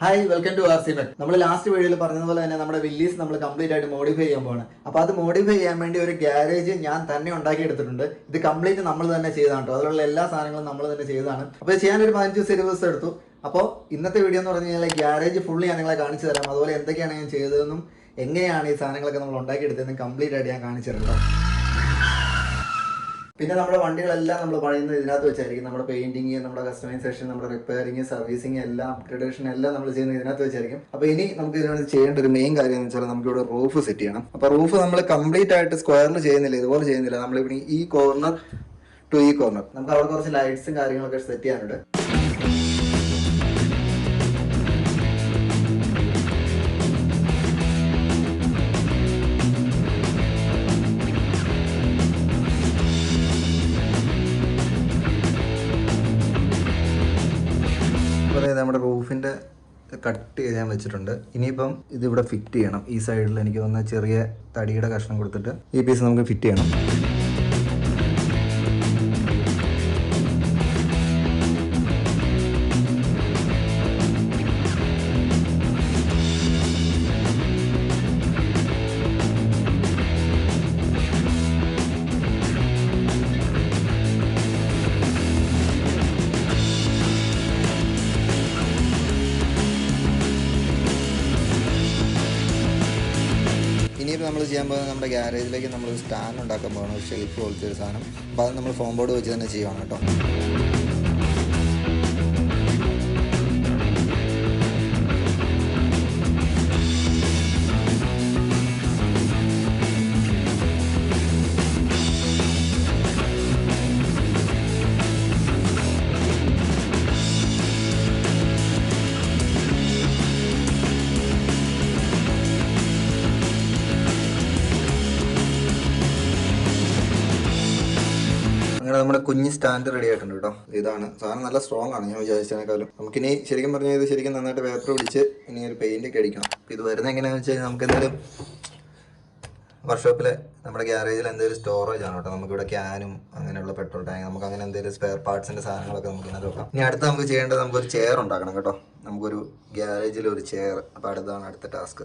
Hi welcome to R C men. നമ്മൾ last വീഡിയോയിൽ പറഞ്ഞതുപോലെ തന്നെ നമ്മുടെ വില്ലീസ് നമ്മൾ കംപ്ലീറ്റ് ആയിട്ട് മോഡിഫൈ ചെയ്യാൻ പോവാണ്. അപ്പോൾ അത് മോഡിഫൈ ചെയ്യാൻ വേണ്ടി ഒരു ഗ്യാരേജ് ഞാൻ തന്നെ ഉണ്ടാക്കി എടുത്തിട്ടുണ്ട്. ഇത് കംപ്ലീറ്റ് നമ്മൾ തന്നെ ചെയ്തതാണ് കേട്ടോ. അതിലുള്ള എല്ലാ സാധനങ്ങളും നമ്മൾ തന്നെ ചെയ്തതാണ്. അപ്പോൾ ചെയ്യാൻ ഒരു 15 ദിവസം എടുത്തു. അപ്പോൾ ഇന്നത്തെ വീഡിയോ എന്ന് പറഞ്ഞു കഴിഞ്ഞാൽ ഗ്യാരേജ് ഫുള്ള് ഞാൻ നിങ്ങളെ കാണിച്ചു തരാം. അതുപോലെ എന്തൊക്കെയാണ് ഞാൻ ചെയ്തതെന്നും എങ്ങനെയാണ് ഈ സാധനങ്ങളൊക്കെ നമ്മൾ ഉണ്ടാക്കിയെടുത്തതെന്നും കംപ്ലീറ്റ് ആയിട്ട് ഞാൻ കാണിച്ചു തരാം കേട്ടോ. പിന്നെ നമ്മുടെ വണ്ടികളെല്ലാം നമ്മൾ പണിയുന്നത് ഇതിനകത്ത് വെച്ചായിരിക്കും. നമ്മുടെ പെയിന്റിങ്, നമ്മുടെ കസ്റ്റമൈസേഷൻ, നമ്മുടെ റിപ്പയറിങ്, സർവീസിങ് എല്ലാം അപ്ഗ്രേഡേഷൻ എല്ലാം നമ്മൾ ചെയ്യുന്നത് ഇതിനകത്ത് വെച്ചായിരിക്കും. അപ്പോൾ ഇനി നമുക്ക് ഇതിനകത്ത് ചെയ്യേണ്ട ഒരു മെയിൻ കാര്യം എന്ന് വെച്ചാൽ നമുക്ക് ഇവിടെ റൂഫ് സെറ്റ് ചെയ്യണം. അപ്പോൾ റൂഫ് നമ്മൾ കംപ്ലീറ്റ് ആയിട്ട് സ്ക്വയറിൽ ചെയ്യുന്നില്ല, ഇതുപോലെ ചെയ്യുന്നില്ല. നമ്മളിവിടെ ഈ കോർണർ ടു ഈ കോർണർ നമുക്ക് അവിടെ കുറച്ച് ലൈറ്റ്സും കാര്യങ്ങളൊക്കെ സെറ്റ് ചെയ്യാനുണ്ട്. നമ്മുടെ റൂഫിൻ്റെ കട്ട് ചെയ്യാൻ വെച്ചിട്ടുണ്ട്. ഇനിയിപ്പം ഇതിവിടെ ഫിറ്റ് ചെയ്യണം. ഈ സൈഡിൽ എനിക്ക് തോന്നുന്ന ചെറിയ തടിയുടെ കഷ്ണം കൊടുത്തിട്ട് ഈ പീസ് നമുക്ക് ഫിറ്റ് ചെയ്യണം. ഇനിയിപ്പോൾ നമ്മൾ ചെയ്യാൻ പോകുന്നത് നമ്മുടെ ഗ്യാരേജിലേക്ക് നമ്മളൊരു സ്റ്റാൻഡ് ഉണ്ടാക്കാൻ പോകണം, ഒരു ഷെൽഫ് പോലത്തെ ഒരു സാധനം. അപ്പോൾ അത് നമ്മൾ ഫോം ബോർഡ് വെച്ച് തന്നെ ചെയ്യുവാണ് കേട്ടോ. അങ്ങനെ നമ്മുടെ കുഞ്ഞ് സ്റ്റാൻഡ് റെഡി ആയിട്ടുണ്ട് കേട്ടോ. ഇതാണ് സാധനം, നല്ല സ്ട്രോങ് ആണ് ഞാൻ വിചാരിച്ചതിനേക്കാളും. നമുക്കിനി ശരിക്കും പറഞ്ഞാൽ ഇത് ശരിക്കും നന്നായിട്ട് പേപ്പർ പിടിച്ച് ഇനി ഒരു പെയിൻ്റ് ഒക്കെ അടിക്കണം. അപ്പോൾ ഇത് വരുന്നത് എങ്ങനെയാണെന്ന് വെച്ച് കഴിഞ്ഞാൽ നമുക്ക് എന്തെങ്കിലും വർക്ക്ഷോപ്പിൽ നമ്മുടെ ഗ്യാരേജിൽ എന്തെങ്കിലും സ്റ്റോറേജ് ആണ് കേട്ടോ. നമുക്കിവിടെ ക്യാനും അങ്ങനെയുള്ള പെട്രോൾ ടാങ്ക്, നമുക്ക് അങ്ങനെ എന്തെങ്കിലും സ്പെയർ പാർട്സിൻ്റെ സാധനങ്ങളൊക്കെ നമുക്ക് ഇങ്ങനെ വെക്കാം. ഇനി അടുത്ത് നമുക്ക് ചെയ്യേണ്ടത് നമുക്കൊരു ചെയർ ഉണ്ടാക്കണം കേട്ടോ. നമുക്കൊരു ഗ്യാരേജിൽ ഒരു ചെയർ. അപ്പോൾ അടുത്ത ടാസ്ക്.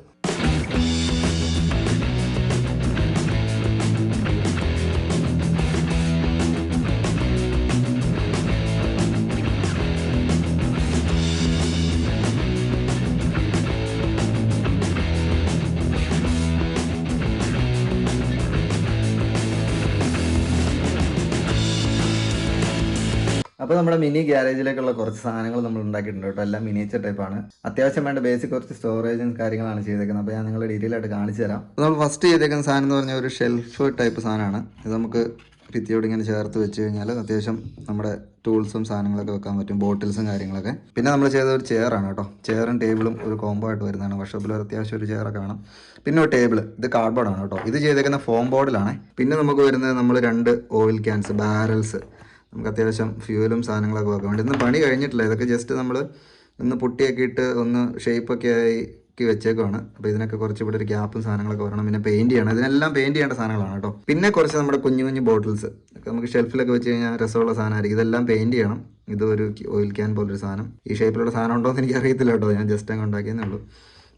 അപ്പോൾ നമ്മുടെ മിനി ഗ്യാരേജിലേക്കുള്ള കുറച്ച് സാധനങ്ങൾ നമ്മൾ ഉണ്ടാക്കിയിട്ടുണ്ട് കേട്ടോ. എല്ലാം മിനിയേച്ചർ ടൈപ്പാണ്. അത്യാവശ്യം വേണ്ട ബേസിക് കുറച്ച് സ്റ്റോറേജും കാര്യങ്ങളാണ് ചെയ്തേക്കുന്നത്. അപ്പോൾ ഞാൻ നിങ്ങളെ ഡീറ്റെയിൽ ആയിട്ട് കാണിച്ചു തരാം. നമ്മൾ ഫസ്റ്റ് ചെയ്തേക്കുന്ന സാധനം എന്ന് പറഞ്ഞാൽ ഒരു ഷെൽഫ് ടൈപ്പ് സാധനമാണ്. ഇത് നമുക്ക് ഭിത്തിയോട് ഇങ്ങനെ ചേർത്ത് വെച്ച് കഴിഞ്ഞാൽ അത്യാവശ്യം നമ്മുടെ ടൂൾസും സാധനങ്ങളൊക്കെ വെക്കാൻ പറ്റും, ബോട്ടിൽസും കാര്യങ്ങളൊക്കെ. പിന്നെ നമ്മൾ ചെയ്ത ഒരു ചെയറാണ് കേട്ടോ. ചെയറും ടേബിളും ഒരു കോംബോ ആയിട്ട് വരുന്നതാണ്. വർക്ക്ഷോപ്പിൽ അത്യാവശ്യം ഒരു ചെയറൊക്കെ വേണം. പിന്നെ ഒരു ടേബിൾ, ഇത് കാർഡ്ബോർഡാണ് കേട്ടോ. ഇത് ചെയ്തേക്കുന്ന ഫോം ബോർഡിലാണ്. പിന്നെ നമുക്ക് വരുന്നത് നമ്മൾ 2 ഓയിൽ ക്യാൻസ്, ബാരൽസ്. നമുക്ക് അത്യാവശ്യം ഫ്യൂവലും സാധനങ്ങളൊക്കെ വെക്കാൻ വേണ്ടി. ഇന്ന് പണി കഴിഞ്ഞിട്ടില്ല, ഇതൊക്കെ ജസ്റ്റ് നമ്മൾ ഒന്ന് പുട്ടിയൊക്കെ ഇട്ട് ഒന്ന് ഷേപ്പൊക്കെ ആക്കി വെച്ചേക്കുവാണ്. അപ്പോൾ ഇതിനൊക്കെ കുറച്ച് ഇവിടെ ഒരു ഗ്യാപ്പും സാധനങ്ങളൊക്കെ വരണം. പിന്നെ പെയിൻറ്റ് ചെയ്യണം. ഇതിനെല്ലാം പെയിൻറ്റ് ചെയ്യേണ്ട സാധനങ്ങളാണ് കേട്ടോ. പിന്നെ കുറച്ച് നമ്മുടെ കുഞ്ഞു ബോട്ടിൽസ് നമുക്ക് ഷെൽഫിലൊക്കെ വെച്ച് കഴിഞ്ഞാൽ രസമുള്ള സാധനമായിരിക്കും. ഇതെല്ലാം പെയിൻറ്റ് ചെയ്യണം. ഇത് ഒരു ഓയിൽ ക്യാൻ പോലൊരു സാധനം. ഈ ഷേപ്പിലുള്ള സാധനം ഉണ്ടോ എന്ന് എനിക്ക് അറിയത്തില്ല കേട്ടോ, ഞാൻ ജസ്റ്റ് അങ്ങ് ഉണ്ടാക്കിയെന്നേ ഉള്ളൂ.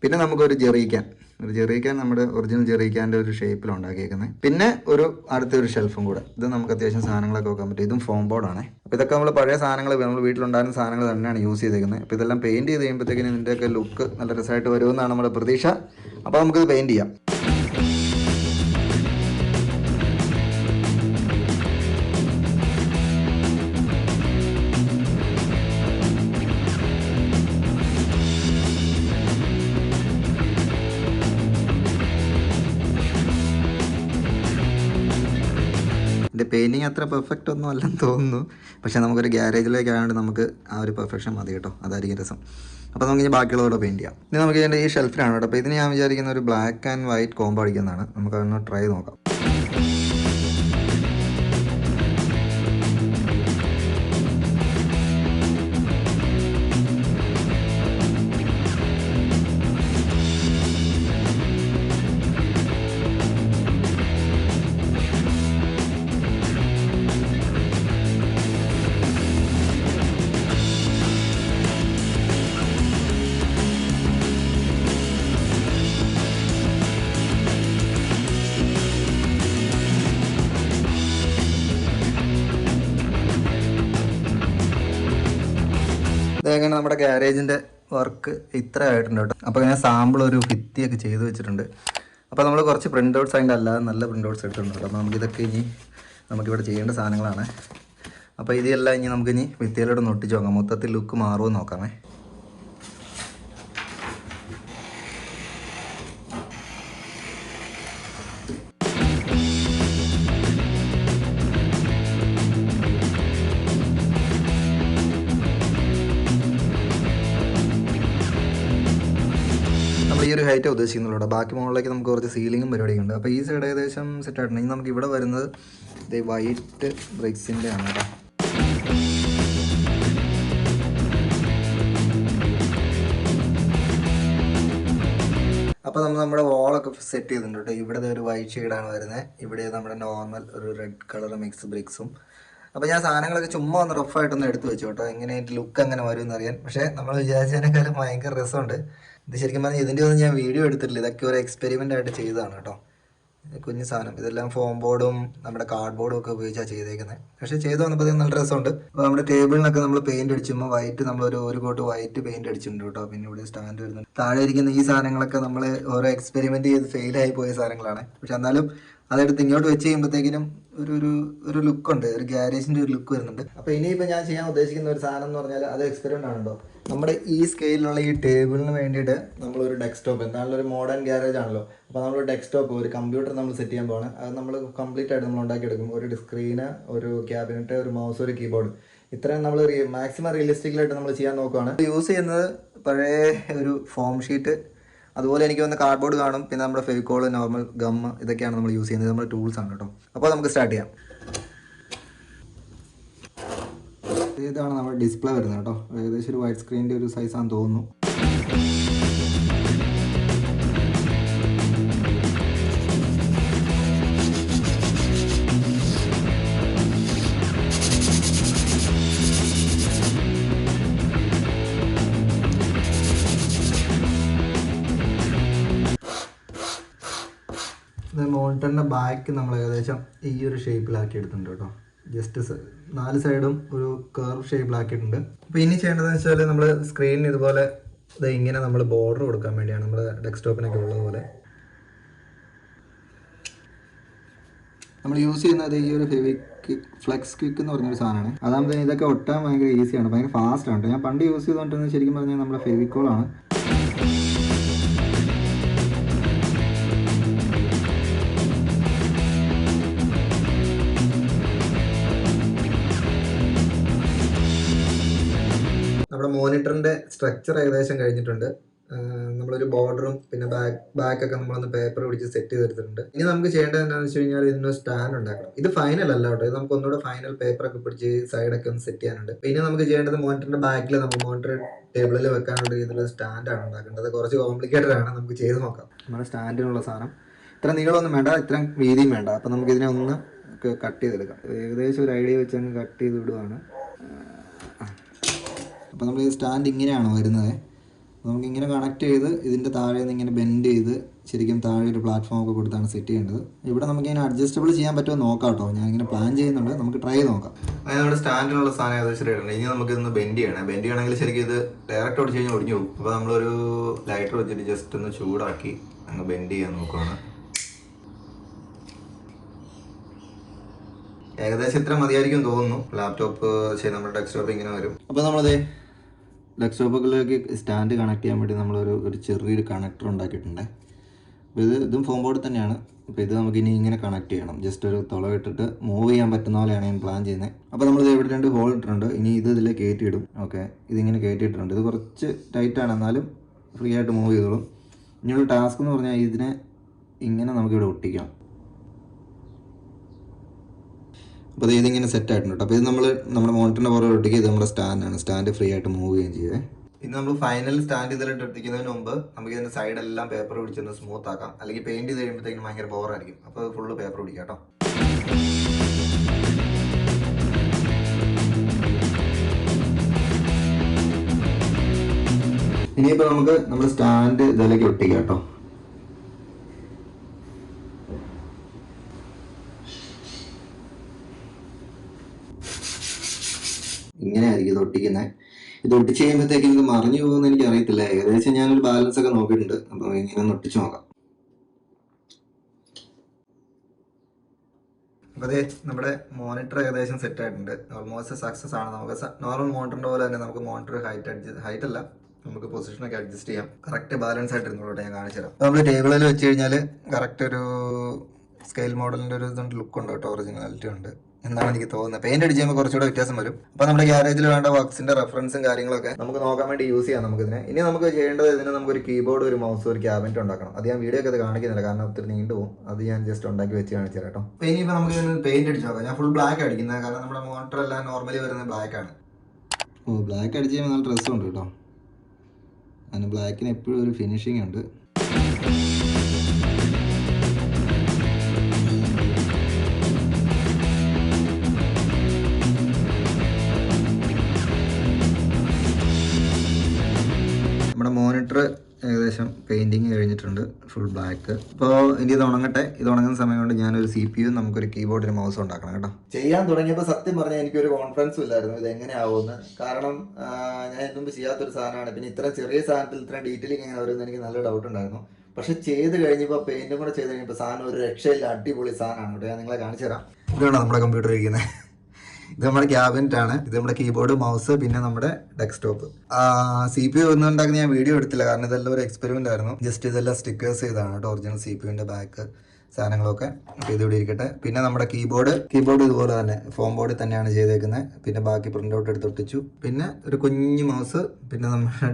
പിന്നെ നമുക്കൊരു ജെറിക്കാൻ നമ്മുടെ ഒറിജിനൽ ജെറിക്കാൻ്റെ ഒരു ഷേപ്പിലാണ് ഉണ്ടാക്കിയേക്കുന്നത്. പിന്നെ അടുത്തൊരു ഷെൽഫും കൂടെ. ഇത് നമുക്ക് അത്യാവശ്യം സാധനങ്ങളൊക്കെ വെക്കാൻ പറ്റും. ഇതും ഫോം ബോർഡാണ്. അപ്പോൾ ഇതൊക്കെ നമ്മൾ പഴയ സാധനങ്ങൾ, നമ്മൾ വീട്ടിലുണ്ടായിരുന്ന സാധനങ്ങൾ തന്നെയാണ് യൂസ് ചെയ്തേക്കുന്നത്. അപ്പോൾ ഇതെല്ലാം പെയിൻറ്റ് ചെയ്ത് കഴിയുമ്പോഴത്തേക്കിനും ഇതിൻ്റെയൊക്കെ ലുക്ക് നല്ല രസമായിട്ട് വരുമെന്നാണ് നമ്മുടെ പ്രതീക്ഷ. അപ്പോൾ നമുക്കിത് പെയിൻറ്റ് ചെയ്യാം. ഇതിൻ്റെ പെയിൻറ്റിങ് അത്ര പെർഫെക്റ്റ് ഒന്നും അല്ലെന്ന് തോന്നുന്നു. പക്ഷേ നമുക്കൊരു ഗ്യാരേജിലേക്കായതുകൊണ്ട് നമുക്ക് ആ ഒരു പെർഫെക്ഷൻ മതി കേട്ടോ. അതായിരിക്കും രസം. അപ്പോൾ നമുക്ക് ഇനി ബാക്കിയുള്ളതോടെ പെയിൻറ്റ് ചെയ്യാം. ഇനി നമുക്ക് ഇതിൻ്റെ ഈ ഷെൽഫിലാണ് കേട്ടോ. അപ്പോൾ ഇതിന് ഞാൻ വിചാരിക്കുന്ന ഒരു ബ്ലാക്ക് ആൻഡ് വൈറ്റ് കോംബോ അടിക്കുന്നതാണ്. നമുക്കതൊന്ന് ട്രൈ നോക്കാം. അങ്ങനെ നമ്മുടെ ഗാരേജിൻ്റെ വർക്ക് ഇത്ര ആയിട്ടുണ്ട് കേട്ടോ. അപ്പോൾ ഞാൻ സാമ്പിൾ ഒരു ഭിത്തിയൊക്കെ ചെയ്ത് വെച്ചിട്ടുണ്ട്. അപ്പോൾ നമ്മൾ കുറച്ച് പ്രിൻ്റ് ഔട്ട്സ് അതിൻ്റെ അല്ലാതെ നല്ല പ്രിൻ്റ് ഔട്ട്സ് എടുത്തിട്ടുണ്ട് കേട്ടോ. അപ്പോൾ നമുക്കിതൊക്കെ ഇനി നമുക്കിവിടെ ചെയ്യേണ്ട സാധനങ്ങളാണ്. അപ്പോൾ ഇതെല്ലാം ഇനി നമുക്കിനി ഭിത്തിയിലോട്ട് ഒട്ടിച്ച് നോക്കാം, മൊത്തത്തിൽ ലുക്ക് മാറുമെന്ന് നോക്കാമേ. നമ്മൾ ഈ ഒരു ഹൈറ്റ് ഉദ്ദേശിക്കുന്നുള്ളൂ. ബാക്കി മുകളിലേക്ക് നമുക്ക് കുറച്ച് സീലിങ്ങും പരിപാടിയൊക്കെ ഉണ്ട്. അപ്പോൾ ഈ സൈഡ് ഏകദേശം സെറ്റ് ആയിട്ടുണ്ട്. ഇനി നമുക്ക് ഇവിടെ വരുന്നത് ഇത് വൈറ്റ് ബ്രിക്സിൻ്റെ ആണ് കേട്ടോ. അപ്പോൾ നമ്മൾ നമ്മുടെ വാളൊക്കെ സെറ്റ് ചെയ്തിട്ടുണ്ട് കേട്ടോ. ഇവിടെ ഒരു വൈറ്റ് ഷെയ്ഡാണ് വരുന്നത്. ഇവിടെ നമ്മുടെ നോർമൽ ഒരു റെഡ് കളർ മിക്സ് ബ്രിക്സും. അപ്പോൾ ഞാൻ സാധനങ്ങളൊക്കെ ചുമ്മാ ഒന്ന് റഫായിട്ടൊന്ന് എടുത്ത് വെച്ചു കേട്ടോ, എങ്ങനെ ലുക്ക് എങ്ങനെ വരും എന്നറിയാൻ. പക്ഷേ നമ്മൾ വിചാരിച്ചതിനേക്കാളും ഭയങ്കര രസമുണ്ട്. ഇത് ശരിക്കും പറഞ്ഞാൽ ഇതിൻ്റെ ഒന്നും ഞാൻ വീഡിയോ എടുത്തിട്ടില്ല, ഇതൊക്കെ ഒരു എക്സ്പെരിമെൻ്റ് ആയിട്ട് ചെയ്തതാണ് കേട്ടോ. കുഞ്ഞു സാധനം ഇതെല്ലാം ഫോം ബോർഡും നമ്മുടെ കാർഡ് ബോർഡും ഒക്കെ ഉപയോഗിച്ചാണ് ചെയ്തേക്കുന്നത്. പക്ഷേ ചെയ്ത് വന്നപ്പോൾ നല്ല രസമുണ്ട്. അപ്പോൾ നമ്മുടെ ടേബിളിനൊക്കെ നമ്മൾ പെയിൻറ് അടിച്ചുമ്പോൾ വൈറ്റ് നമ്മളൊരു കോട്ട് വൈറ്റ് പെയിൻറ് അടിച്ചിട്ടുണ്ട് കേട്ടോ. പിന്നെ ഇവിടെ സ്റ്റാൻഡ് വരുന്നുണ്ട്. താഴെ ഇരിക്കുന്ന ഈ സാധനങ്ങളൊക്കെ നമ്മൾ ഓരോ എക്സ്പെരിമെൻറ്റ് ചെയ്ത് ഫെയിലായി പോയ സാധനങ്ങളാണ്. പക്ഷെ എന്നാലും അതെടുത്ത് ഇങ്ങോട്ട് വെച്ച് കഴിയുമ്പോഴത്തേക്കിനും ഒരു ലുക്കുണ്ട്, ഒരു ഗാരേജിൻ്റെ ഒരു ലുക്ക് വരുന്നുണ്ട്. അപ്പോൾ ഇനിയിപ്പോൾ ഞാൻ ചെയ്യാൻ ഉദ്ദേശിക്കുന്ന ഒരു സാധനം എന്ന് പറഞ്ഞാൽ അത് എക്സ്പെരിമെൻ്റ് ആണല്ലോ. നമ്മുടെ ഈ സ്കെയിലുള്ള ഈ ടേബിളിന് വേണ്ടിയിട്ട് നമ്മളൊരു ഡെസ്ക്ടോപ്പ്, എന്തായാലും ഒരു മോഡേൺ ഗാരേജ് ആണല്ലോ. അപ്പോൾ നമ്മളൊരു ഡെസ്ക്ടോപ്പ്, ഒരു കമ്പ്യൂട്ടർ നമ്മൾ സെറ്റ് ചെയ്യാൻ പോകണം. അത് നമ്മൾ കംപ്ലീറ്റ് ആയിട്ട് നമ്മൾ ഉണ്ടാക്കിയെടുക്കും. ഒരു സ്ക്രീന്, ഒരു ക്യാബിനറ്റ്, ഒരു മൗസ്, ഒരു കീബോർഡ്, ഇത്രയും നമ്മൾ മാക്സിമം റിയലിസ്റ്റിക്കലായിട്ട് നമ്മൾ ചെയ്യാൻ നോക്കുകയാണ്. യൂസ് ചെയ്യുന്നത് പഴയ ഒരു ഫോം ഷീറ്റ്, അതുപോലെ എനിക്ക് വന്ന് കാർഡ് ബോർഡ് കാണും, പിന്നെ നമ്മുടെ ഫെവിക്കോൾ, നോർമൽ ഗം, ഇതൊക്കെയാണ് നമ്മൾ യൂസ് ചെയ്യുന്നത്. നമ്മുടെ ടൂൾസ് ആണ് കേട്ടോ. അപ്പോൾ നമുക്ക് സ്റ്റാർട്ട് ചെയ്യാം. ഇതാണ് നമ്മുടെ ഡിസ്പ്ലേ വരുന്നത് കേട്ടോ. ഏകദേശം ഒരു വൈറ്റ് സ്ക്രീനിൻ്റെ ഒരു സൈസാണെന്ന് തോന്നുന്നു. മോണിറ്ററിൻ്റെ ബാക്ക് നമ്മൾ ഏകദേശം ഈ ഒരു ഷേപ്പിലാക്കി എടുത്തിട്ടുണ്ട് കേട്ടോ. ജസ്റ്റ് 4 സൈഡും ഒരു കർവ് ഷേപ്പിലാക്കിയിട്ടുണ്ട്. അപ്പോൾ ഇനി ചെയ്യേണ്ടതെന്ന് വെച്ചാൽ നമ്മൾ സ്ക്രീനിന് ഇതുപോലെ ഇങ്ങനെ നമ്മൾ ബോർഡർ കൊടുക്കാൻ വേണ്ടിയാണ്, നമ്മൾ ഡെസ്ക്ടോപ്പിനൊക്കെ ഉള്ളതുപോലെ നമ്മൾ യൂസ് ചെയ്യുന്നത് ഈ ഒരു ഫ്ലെക്സ് ക്വിക്ക് എന്ന് പറഞ്ഞൊരു സാധനമാണ്. അതാകുമ്പോൾ ഇതൊക്കെ ഒട്ടാൻ ഭയങ്കര ഈസിയാണ്, ഭയങ്കര ഫാസ്റ്റാണ്. ഞാൻ പണ്ട് യൂസ് ചെയ്തുകൊണ്ടിരുന്നത് ശരിക്കും പറഞ്ഞാൽ നമ്മുടെ ഫെവിക്കോളാണ്. നമ്മുടെ മോണിറ്ററിൻ്റെ സ്ട്രക്ചർ ഏകദേശം കഴിഞ്ഞിട്ടുണ്ട്. നമ്മളൊരു ബോർഡറും പിന്നെ ബാക്കൊക്കെ നമ്മളൊന്ന് പേപ്പർ പിടിച്ച് സെറ്റ് ചെയ്തെടുത്തിട്ടുണ്ട്. ഇനി നമുക്ക് ചെയ്യേണ്ടത് എന്താണെന്ന് വെച്ച് കഴിഞ്ഞാൽ ഇതിനൊരു സ്റ്റാൻഡ് ഉണ്ടാക്കണം. ഇത് ഫൈനൽ അല്ല കേട്ടോ, ഇത് നമുക്ക് ഒന്നുകൂടെ ഫൈനൽ പേപ്പറൊക്കെ പിടിച്ച് സൈഡൊക്കെ ഒന്ന് സെറ്റ് ചെയ്യാനുണ്ട്. പിന്നെ നമുക്ക് ചെയ്യേണ്ടത് മോണിറ്ററിൻ്റെ ബാക്കിൽ നമുക്ക് മോണിറ്റർ ടേബിളിൽ വെക്കാനുള്ള രീതിയിലുള്ള സ്റ്റാൻഡാണ് ഉണ്ടാക്കേണ്ടത്. കുറച്ച് കോംപ്ലിക്കേറ്റഡ് ആണ്, നമുക്ക് ചെയ്ത് നോക്കാം. നമ്മുടെ സ്റ്റാൻഡിനുള്ള സാധനം ഇത്ര നീളമൊന്നും വേണ്ട, ഇത്ര വീതിയും വേണ്ട. അപ്പോൾ നമുക്കിതിനെ ഒന്ന് കട്ട് ചെയ്തെടുക്കാം. ഏകദേശം ഒരു ഐഡിയ വെച്ച് അങ്ങ് കട്ട് ചെയ്ത് വിടുവാണ്. അപ്പോൾ നമ്മൾ ഈ സ്റ്റാൻഡ് ഇങ്ങനെയാണ് വരുന്നത്. നമുക്കിങ്ങനെ കണക്ട് ചെയ്ത് ഇതിൻ്റെ താഴെ നിന്ന് ഇങ്ങനെ ബെൻഡ് ചെയ്ത് ശരിക്കും താഴെ ഒരു പ്ലാറ്റ്ഫോം ഒക്കെ കൊടുത്താണ് സെറ്റ് ചെയ്യേണ്ടത്. ഇവിടെ നമുക്കിങ്ങനെ അഡ്ജസ്റ്റബിൾ ചെയ്യാൻ പറ്റുമോ നോക്കാം കേട്ടോ. ഞാനിങ്ങനെ പ്ലാൻ ചെയ്യുന്നുണ്ട്, നമുക്ക് ട്രൈ ചെയ്ത് നോക്കാം. അതായത് നമ്മുടെ സ്റ്റാൻഡിനുള്ള സാധനം ഏകദേശം റെഡി. ഇനി നമുക്കിതൊന്ന് ബെൻഡ് ചെയ്യണം. ബെൻഡ് ചെയ്യണമെങ്കിൽ ശരിക്കും ഇത് ഡയറക്റ്റ് ഓടിച്ച് കഴിഞ്ഞാൽ ഒടിഞ്ഞു പോകും. അപ്പോൾ നമ്മളൊരു ലൈറ്റർ വെച്ചിട്ട് ജസ്റ്റ് ഒന്ന് ചൂടാക്കി അങ്ങ് ബെൻഡ് ചെയ്യാൻ നോക്കുകയാണ്. ഏകദേശം ഇത്ര മതിയായിരിക്കും തോന്നുന്നു. ലാപ്ടോപ്പ് നമ്മുടെ ഡെസ്ക്ടോപ്പ് ഇങ്ങനെ വരും. അപ്പോൾ നമ്മളത് ഡെസ്ക്ടോപ്പുകളിലേക്ക് സ്റ്റാൻഡ് കണക്ട് ചെയ്യാൻ വേണ്ടി നമ്മളൊരു ചെറിയൊരു കണക്ടർ ഉണ്ടാക്കിയിട്ടുണ്ട്. അപ്പോൾ ഇതും ഫോം ബോർഡ് തന്നെയാണ്. അപ്പോൾ ഇത് നമുക്കിനി ഇങ്ങനെ കണക്ട് ചെയ്യണം. ജസ്റ്റ് ഒരു തുള ഇട്ടിട്ട് മൂവ് ചെയ്യാൻ പറ്റുന്ന പോലെയാണ് ഞാൻ പ്ലാൻ ചെയ്യുന്നത്. അപ്പോൾ നമ്മളിത് ഇവിടെ 2 ഹോൾ ഇട്ടിട്ടുണ്ട്. ഇനി ഇതിൽ കയറ്റിയിടും. ഓക്കെ, ഇതിങ്ങനെ കയറ്റിയിട്ടുണ്ട്. ഇത് കുറച്ച് ടൈറ്റാണ്, എന്നാലും ഫ്രീ ആയിട്ട് മൂവ് ചെയ്തോളും. ഇനിയുള്ള ടാസ്ക് എന്ന് പറഞ്ഞാൽ ഇതിനെ ഇങ്ങനെ നമുക്കിവിടെ ഒട്ടിക്കാം. അപ്പോൾ ഇതിങ്ങനെ സെറ്റ് ആയിട്ടുണ്ട്. അപ്പോൾ ഇത് നമ്മുടെ മോണിറ്ററിൻ്റെ പുറകെ ഒട്ടിക്കുക. ഇത് നമ്മുടെ സ്റ്റാൻഡാണ്. സ്റ്റാൻഡ് ഫ്രീ ആയിട്ട് മൂവ് ചെയ്യുകയും ചെയ്യേ. ഇത് നമ്മൾ ഫൈനൽ സ്റ്റാൻഡ് ഇതിലിട്ട് ഒട്ടിക്കുന്നതിന് മുമ്പ് നമുക്ക് ഇതിൻ്റെ സൈഡെല്ലാം പേപ്പർ പിടിച്ചൊന്ന് സ്മൂത്ത് ആക്കാം. അല്ലെങ്കിൽ പെയിൻറ്റ് ചെയ്ത് കഴിയുമ്പോഴത്തേക്കും ഭയങ്കര ബോറായിരിക്കും. അപ്പോൾ ഫുള്ള് പേപ്പർ പിടിക്കാം കേട്ടോ. ഇനിയിപ്പോൾ നമുക്ക് നമ്മുടെ സ്റ്റാൻഡ് ഇതിലേക്ക് ഒട്ടിക്കാം കേട്ടോ. ഇങ്ങനെ ആയിരിക്കും ഇത് ഒട്ടിക്കുന്നത്. ഇത് ഒട്ടിച്ച് കഴിയുമ്പോഴത്തേക്കും ഇത് മറിഞ്ഞു പോകുമെന്ന് എനിക്ക് അറിയത്തില്ല. ഏകദേശം ഞാനൊരു ബാലൻസ് ഒക്കെ നോക്കിയിട്ടുണ്ട്. അപ്പോൾ ഇങ്ങനെ ഒന്ന് ഒട്ടിച്ച് നോക്കാം. അപ്പോൾ അതേ നമ്മുടെ മോണിറ്റർ ഏകദേശം സെറ്റ് ആയിട്ടുണ്ട്. ഓൾമോസ്റ്റ് സക്സസ് ആണ്. നമുക്ക് നോർമൽ മോണിറ്ററിൻ്റെ പോലെ തന്നെ നമുക്ക് മോണിറ്റർ ഹൈറ്റ് അല്ല, നമുക്ക് പൊസിഷനൊക്കെ അഡ്ജസ്റ്റ് ചെയ്യാം. കറക്റ്റ് ബാലൻസ് ആയിട്ട് ഇരുന്നോട്ടെ, ഞാൻ കാണിച്ചു തരാം. നമ്മൾ ടേബിളിൽ വെച്ച് കഴിഞ്ഞാൽ കറക്റ്റ് ഒരു സ്കെയിൽ മോഡലിൻ്റെ ഒരു ഇതുണ്ട്, ലുക്ക് ഉണ്ട് കേട്ടോ, ഒറിജിനാലിറ്റി ഉണ്ട് എന്നാണ് എനിക്ക് തോന്നുന്നത്. പെയിന്റ് അടിച്ച് കഴിയുമ്പോൾ കുറച്ചുകൂടെ വ്യത്യാസം വരും. അപ്പോൾ നമ്മുടെ ഗ്യാരേജിൽ വേണ്ട വർക്ക്സിന്റെ റെഫറൻസും കാര്യങ്ങളൊക്കെ നമുക്ക് നോക്കാൻ വേണ്ടി യൂസ് ചെയ്യാം. നമുക്കിതിനെ ഇനി നമുക്ക് ചെയ്യേണ്ടത്, ഇതിന് നമുക്കൊരു കീബോർഡ്, ഒരു മൗസ്, ഒരു ക്യാബിനറ്റ് ഉണ്ടാക്കണം. അത് ഞാൻ വീഡിയോ ഒക്കെ അത് കാണിക്കുന്നില്ല, കാരണം ഒത്തിരി നീണ്ടുപോകും. അത് ഞാൻ ജസ്റ്റ് ഉണ്ടാക്കി വെച്ച് കാണിച്ചു തരാം കേട്ടോ. അപ്പോൾ ഇനിയിപ്പോൾ നമുക്ക് ഇതിന് പെയിന്റ് അടിച്ച് നോക്കാം. ഞാൻ ഫുൾ ബ്ലാക്ക് അടിക്കുന്നത്, കാരണം നമ്മുടെ മോട്ടർ എല്ലാം നോർമലി വരുന്നത് ബ്ലാക്ക് ആണ്. ഓ, ബ്ലാക്ക് അടിച്ച് കഴിയുമ്പോൾ നല്ല ഡ്രസ്സും ഉണ്ട് കേട്ടോ. അതിന് ബ്ലാക്കിന് എപ്പോഴും ഒരു ഫിനിഷിംഗ് ഉണ്ട്. നമ്മുടെ മോണിറ്റർ ഏകദേശം പെയിൻറ്റിങ് കഴിഞ്ഞിട്ടുണ്ട്, ഫുൾ ബ്ലാക്ക്. അപ്പോൾ ഇനി ഇത് ഉണങ്ങട്ടെ. ഇത് ഉണങ്ങുന്ന സമയം കൊണ്ട് ഞാനൊരു CPU, നമുക്കൊരു കീബോർഡിന് മൗസ് ഉണ്ടാക്കണം കേട്ടോ. ചെയ്യാൻ തുടങ്ങിയപ്പോൾ സത്യം പറഞ്ഞാൽ എനിക്കൊരു കോൺഫിഡൻസും ഇല്ലായിരുന്നു ഇത് എങ്ങനെയാവുമെന്ന്. കാരണം ഞാൻ ഇതുമ്പ് ചെയ്യാത്തൊരു സാധനമാണ്. പിന്നെ ഇത്ര ചെറിയ സാധനത്തിൽ ഇത്ര ഡീറ്റെയിലിംഗ് എങ്ങനെ വരുമെന്ന് എനിക്ക് നല്ല ഡൗട്ട് ഉണ്ടായിരുന്നു. പക്ഷെ ചെയ്ത് കഴിഞ്ഞപ്പോൾ, പെയിൻറ്റും കൂടെ ചെയ്ത് കഴിഞ്ഞപ്പോൾ സാധനം ഒരു രക്ഷയില്ല, അടിപൊളി സാധനമാണ് കേട്ടോ. ഞാൻ നിങ്ങളെ കാണിച്ചു തരാം. ഇതുകൊണ്ടാണ് നമ്മുടെ കമ്പ്യൂട്ടർ ഇരിക്കുന്നത്. ഇത് നമ്മുടെ ക്യാബിനറ്റ് ആണ്. ഇത് നമ്മുടെ കീബോർഡ്, മൗസ്, പിന്നെ നമ്മുടെ ഡെസ്ക്ടോപ്പ്. CPU ഒന്നും ഉണ്ടാക്കുന്ന ഞാൻ വീഡിയോ എടുത്തില്ല, കാരണം ഇതെല്ലാം ഒരു എക്സ്പെരിമെന്റ് ആയിരുന്നു. ജസ്റ്റ് ഇതെല്ലാം സ്റ്റിക്കേഴ്സ് ചെയ്താണ് കേട്ടോ, ഒറിജിനൽ CPUവിന്റെ ബാക്ക് സാധനങ്ങളൊക്കെ. അപ്പോൾ ഇത് ഇവിടെ ഇരിക്കട്ടെ. പിന്നെ നമ്മുടെ കീബോർഡ് ഇതുപോലെ തന്നെ ഫോം ബോർഡിൽ തന്നെയാണ് ചെയ്തേക്കുന്നത്. പിന്നെ ബാക്കി പ്രിന്റ് ഔട്ട് എടുത്ത് ഒട്ടിച്ചു. പിന്നെ ഒരു കുഞ്ഞു മൗസ്, പിന്നെ നമ്മുടെ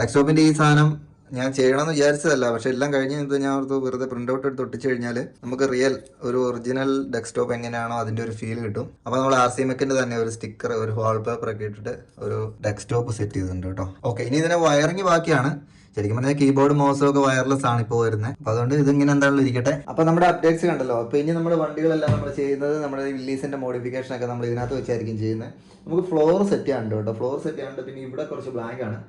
ഡെസ്ക്ടോപ്പിന്റെ ഈ സാധനം ഞാൻ ചെയ്യണമെന്ന് വിചാരിച്ചതല്ല, പക്ഷെ എല്ലാം കഴിഞ്ഞ് ഞാൻ ഓർത്ത് വെറുതെ പ്രിന്റ് ഔട്ട് എടുത്ത് ഒട്ടിച്ചു കഴിഞ്ഞാൽ നമുക്ക് റിയൽ ഒരു ഒറിജിനൽ ഡെസ്ക്ടോപ്പ് എങ്ങനെയാണോ അതിന്റെ ഒരു ഫീൽ കിട്ടും. അപ്പോൾ നമ്മൾ RC മെക്കിന്റെ തന്നെ ഒരു സ്റ്റിക്കർ, ഒരു വാൾപേപ്പർ ഒക്കെ ഇട്ടിട്ട് ഒരു ഡെസ്ക്ടോപ്പ് സെറ്റ് ചെയ്തിട്ടുണ്ട് കേട്ടോ. ഓക്കെ, ഇനി ഇതിനെ വയറിങ് ബാക്കിയാണ്. ശരിക്കും പറഞ്ഞാൽ കീബോർഡ്, മൗസും ഒക്കെ വയർലെസ് ആണ് ഇപ്പോൾ വരുന്നത്. അപ്പോൾ അതുകൊണ്ട് ഇതിങ്ങനെ എന്തായാലും ഇരിക്കട്ടെ. അപ്പോൾ നമ്മുടെ അപ്ഡേറ്റ്സ് കണ്ടല്ലോ. അപ്പോൾ ഇനി നമ്മുടെ വണ്ടികളെല്ലാം നമ്മൾ ചെയ്യുന്നത്, നമ്മുടെ വില്ലീസിന്റെ മോഡിഫിക്കേഷൻ ഒക്കെ നമ്മൾ ഇതിനകത്ത് വെച്ചായിരിക്കും ചെയ്യുന്നത്. നമുക്ക് ഫ്ലോർ സെറ്റ് ചെയ്യാനുണ്ട് കേട്ടോ. ഫ്ലോർ സെറ്റ് ചെയ്യാനുണ്ട്. പിന്നെ ഇവിടെ കുറച്ച് ബ്ലാങ്ക് ആണ്.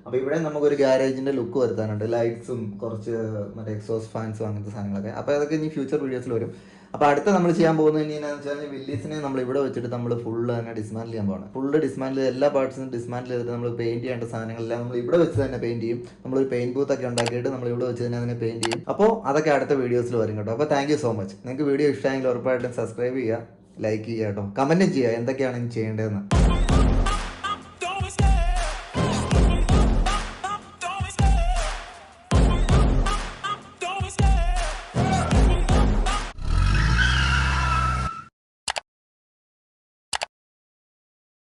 അപ്പോൾ ഇവിടെ നമുക്കൊരു ഗ്യാരേജിന്റെ ലുക്ക് വരുത്താനുണ്ട്. ലൈറ്റ്സും കുറച്ച് മറ്റേ എക്സോസ്റ്റ് ഫാൻസും അങ്ങനത്തെ സാധനങ്ങളൊക്കെ. അപ്പോൾ അതൊക്കെ ഇനി ഫ്യൂച്ചർ വീഡിയോസിൽ വരും. അപ്പോൾ അടുത്ത നമ്മൾ ചെയ്യാൻ പോകുന്നത് ഇനി എന്താണെന്ന് വെച്ചാൽ, വില്ലീസിനെ നമ്മൾ ഇവിടെ വെച്ചിട്ട് നമ്മൾ ഫുള്ള് തന്നെ ഡിസ്മാൻഡിൽ ചെയ്യാൻ പോകണം. ഫുള്ള് ഡിസ്മാൻഡിൽ, എല്ലാ പാർട്സും ഡിസ്മാൻഡിൽ ചെയ്തിട്ട് നമ്മൾ പെയിന്റ് ചെയ്യേണ്ട സാധനങ്ങളെല്ലാം നമ്മൾ ഇവിടെ വെച്ച് തന്നെ പെയിന്റ് ചെയ്യും. നമ്മളൊരു പെയിന്റ് ബൂത്ത് ഒക്കെ ഉണ്ടാക്കിയിട്ട് നമ്മൾ ഇവിടെ വെച്ച് തന്നെ അതിനെ പെയിന്റ് ചെയ്യും. അപ്പോൾ അതൊക്കെ അടുത്ത വീഡിയോസിൽ വരും കേട്ടോ. അപ്പോൾ താങ്ക് യു സോ മച്ച്. നിങ്ങൾക്ക് വീഡിയോ ഇഷ്ടമായെങ്കിൽ ഉറപ്പായിട്ടും സബ്സ്ക്രൈബ് ചെയ്യുക, ലൈക്ക് ചെയ്യുക കേട്ടോ. കമൻറ്റും ചെയ്യുക എന്തൊക്കെയാണ് ഇനി ചെയ്യേണ്ടതെന്ന്.